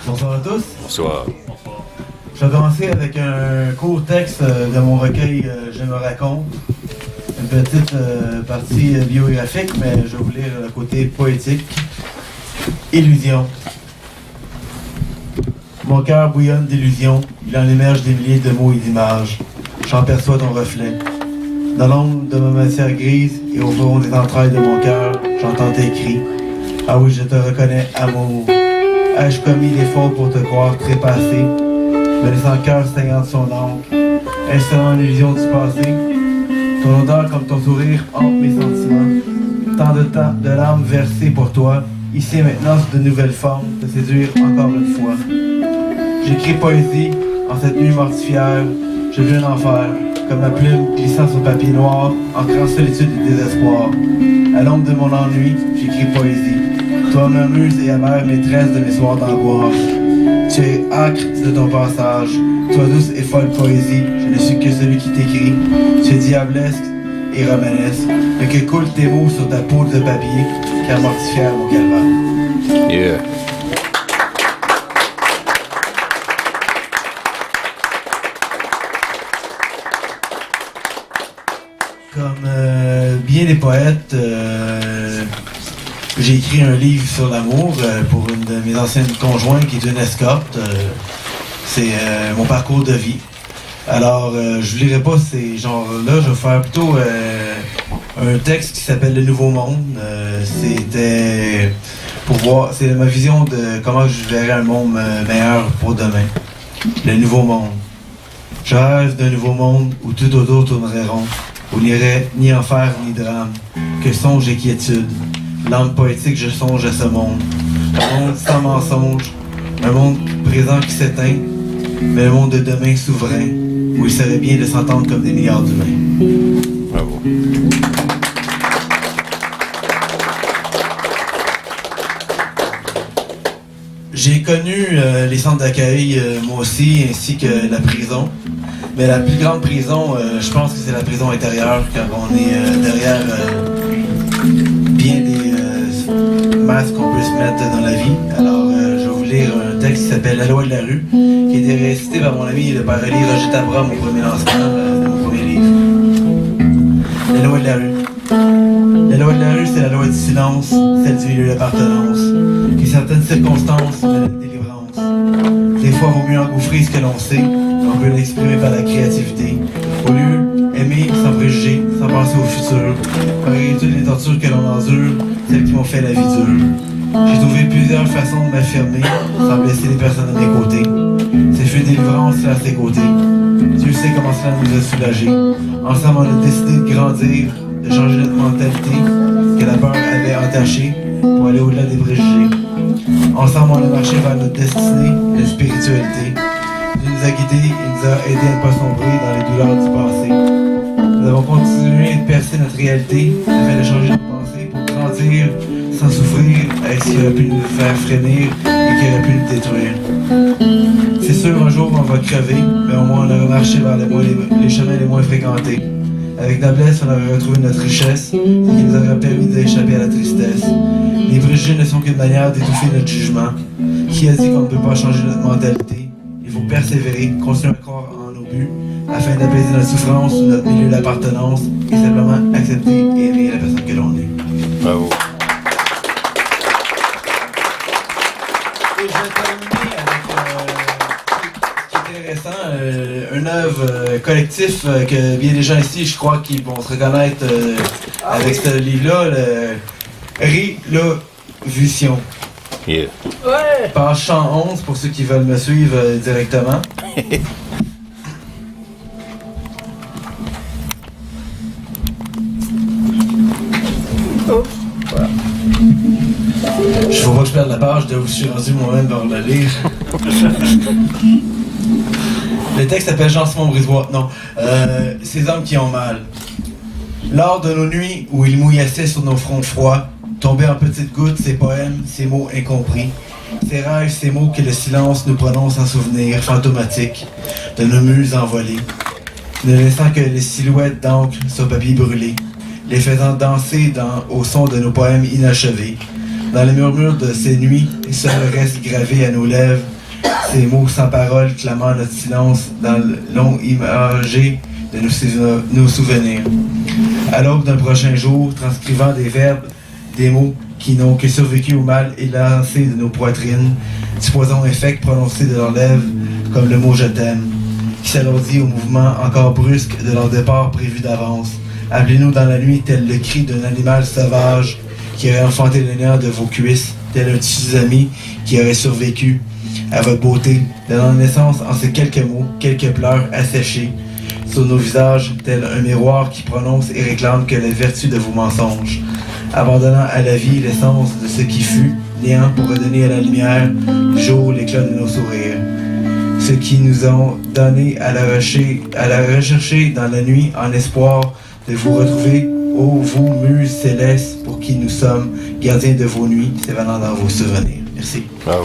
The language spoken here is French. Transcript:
Bonsoir à tous. Bonsoir. Je vais commencer avec un court texte de mon recueil Je me raconte. Une petite partie biographique, mais je vais vous lire le côté poétique. Illusion. Mon cœur bouillonne d'illusions, il en émerge des milliers de mots et d'images. J'en perçois ton reflet. Dans l'ombre de ma matière grise et au fond des entrailles de mon cœur, j'entends tes cris. Ah oui, je te reconnais, amour. Ai-je commis des fautes pour te croire trépassé, me laissant le cœur saignant de son encre, installant l'illusion du passé? Ton odeur comme ton sourire hante mes sentiments. Tant de larmes versées pour toi, ici et maintenant sous de nouvelles formes, te séduire encore une fois. J'écris poésie en cette nuit mortifière, je vis un enfer, comme ma plume glissant sur papier noir, ancrant solitude et désespoir. À l'ombre de mon ennui, j'écris poésie. Toi, ma muse et amère maîtresse de mes soirs d'angoisse. Tu es âcre de ton passage, toi douce et folle poésie, je ne suis que celui qui t'écrit. Tu es diablesque et romanesque, mais que coulent tes mots sur ta peau de papier, car mortifière mon calvaire. Yeah. Comme bien des poètes, j'ai écrit un livre sur l'amour pour une de mes anciennes conjointes qui est une escorte. C'est mon parcours de vie. Alors, je ne lirai pas ces genres-là, je vais faire plutôt un texte qui s'appelle Le Nouveau Monde. C'était pour voir, c'est ma vision de comment je verrais un monde meilleur pour demain. Le Nouveau Monde. Je rêve d'un nouveau monde où tout autour tournerait rond, où n'irait ni enfer ni drame, que songe et quiétude. L'âme poétique, je songe à ce monde. Un monde sans mensonge, un monde présent qui s'éteint, mais un monde de demain souverain, où il serait bien de s'entendre comme des milliards d'humains. Bravo. J'ai connu les centres d'accueil, moi aussi, ainsi que la prison. Mais la plus grande prison, je pense que c'est la prison intérieure, car on est derrière bien des masques qu'on peut se mettre dans la vie. Alors, je vais vous lire un texte qui s'appelle La loi de la rue, qui a été récité par mon ami le père Élie Roger Tabra, mon premier lancement de mon premier livre. La loi de la rue. La loi de la rue, c'est la loi du silence, celle du milieu d'appartenance, qui certaines circonstances mènent à une délivrance. Des fois, il vaut mieux engouffrer ce que l'on sait, on peut l'exprimer par la créativité. Au lieu, aimer sans préjugés, sans penser au futur, malgré toutes les tortures que l'on endure, celles qui m'ont fait la vie dure. J'ai trouvé plusieurs façons de m'affirmer, sans blesser les personnes à mes côtés. Ces feux de délivrance là à ses côtés. Dieu sait comment cela nous a soulagés. Ensemble, on a décidé de grandir, de changer notre mentalité, que la peur avait entachée, pour aller au-delà des préjugés. Ensemble, on a marché vers notre destinée, notre spiritualité. Dieu nous a guidés et nous a aidés à ne pas sombrer dans les douleurs du passé. Nous avons continué de percer notre réalité afin de changer nos pensées pour grandir sans souffrir avec ce qui aurait pu nous faire frémir et qui aurait pu nous détruire. C'est sûr, un jour on va crever, mais au moins on aura marché vers les chemins les moins fréquentés. Avec noblesse, on aurait retrouvé notre richesse et qui nous aurait permis d'échapper à la tristesse. Les préjugés ne sont qu'une manière d'étouffer notre jugement. Qui a dit qu'on ne peut pas changer notre mentalité? Il faut persévérer, continuer à croire en nos buts, afin d'apaiser notre souffrance ou notre milieu d'appartenance et simplement accepter et aimer la personne que l'on est. Bravo. Et je vais terminer avec ce qui est intéressant, une œuvre collectif que bien des gens ici, je crois, qui vont se reconnaître avec ce livre-là, Révolution. Yeah. Ouais. Page 111 pour ceux qui veulent me suivre directement. Voilà. Je faut pas que je perde la page de où je suis rendu moi-même dans le lire. Le texte s'appelle Jean Simon Brisebois. Non. Ces hommes qui ont mal. Lors de nos nuits où il mouillassait sur nos fronts froids, tombaient en petites gouttes ces poèmes, ces mots incompris, ces rêves, ces mots que le silence nous prononce en souvenirs fantomatiques de nos muses envolées, ne laissant que les silhouettes d'encre sur papier brûlé, les faisant danser au son de nos poèmes inachevés. Dans les murmures de ces nuits, seul reste gravé à nos lèvres Ces mots sans parole clamant notre silence dans le long imagé de nos souvenirs. À l'aube d'un prochain jour, transcrivant des verbes, des mots qui n'ont que survécu au mal élancé de nos poitrines, du poison infect prononcé de leurs lèvres, comme le mot « je t'aime », qui s'alourdit au mouvement encore brusque de leur départ prévu d'avance. Appelez-nous dans la nuit tel le cri d'un animal sauvage qui aurait enfanté le nerf de vos cuisses, tel un tsunami qui aurait survécu à votre beauté, donnant naissance en ces quelques mots, quelques pleurs asséchés sur nos visages, tel un miroir qui prononce et réclame que la vertu de vos mensonges, abandonnant à la vie l'essence de ce qui fut, néant pour redonner à la lumière, du jour l'éclat de nos sourires. Ce qui nous ont donné à la rechercher dans la nuit en espoir de vous retrouver, ô vous muses célestes pour qui nous sommes, gardiens de vos nuits, s'évanant dans vos souvenirs. Merci. Bravo.